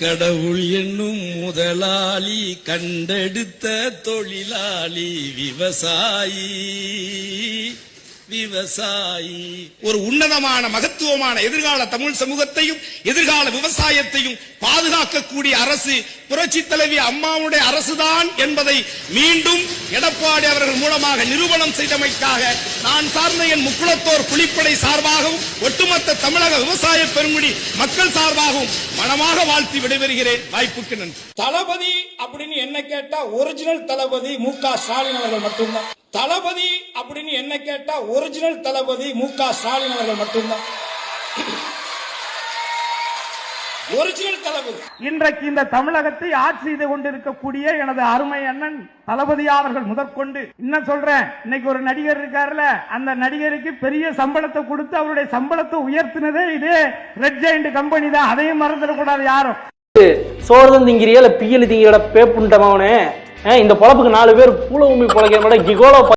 கடவுள் என்னும் முதலாளி கண்டெடுத்த தொழிலாளி விவசாயி விவசாயி. ஒரு உன்னதமான மகத்துவமான எதிர்கால தமிழ் சமூகத்தையும் எதிர்கால விவசாயத்தையும் பாதுகாக்கக்கூடிய அரசு புரட்சி தலைவி அம்மாவுடைய அரசுதான் என்பதை மீண்டும் எடப்பாடி அவர்கள் மூலமாக நிரூபணம் செய்தமைக்காக நான் சார்ந்த என் முக்குளத்தோர் புலிப்படை சார்பாகவும் ஒட்டுமொத்த தமிழக விவசாய பெருங்குடி மக்கள் சார்பாகவும் மனமாக வாழ்த்தி விடைபெறுகிறேன். வாய்ப்புக்கு நன்றி. தளபதி அப்படின்னு என்ன கேட்டா ஒரிஜினல் தளபதி மு.க. ஸ்டாலின் அவர்கள் மட்டும்தான். தளபதி அப்படின்னு என்ன கேட்டா ஒரிஜினல் தளபதி மு.க. ஸ்டாலின் அவர்கள் மட்டும்தான். ஒரிஜினல் தளபதி. இன்றைக்கு இந்த தமிழகத்தை ஆட்சி செய்து கொண்டிருக்கக்கூடிய எனது அருமை அண்ணன் தளபதியா அவர்கள் முதற்கொண்டு இன்னும் சொல்றேன், இன்னைக்கு ஒரு நடிகர் இருக்காருல, அந்த நடிகருக்கு பெரிய சம்பளத்தை கொடுத்து அவருடைய சம்பளத்தை உயர்த்தினதே இதே ரெட் ஜெயண்ட் கம்பெனி தான். அதையும் மறந்துடக்கூடாது யாரும். சோறுதான் திங்கிறியா இல்ல பியல் திங்கிற பேப்புண்டமாவனே, இந்த பொழப்புக்கு 4 பேர் பூல உண்மை பொழைக்கிற மாட்டேன் கிகோலோ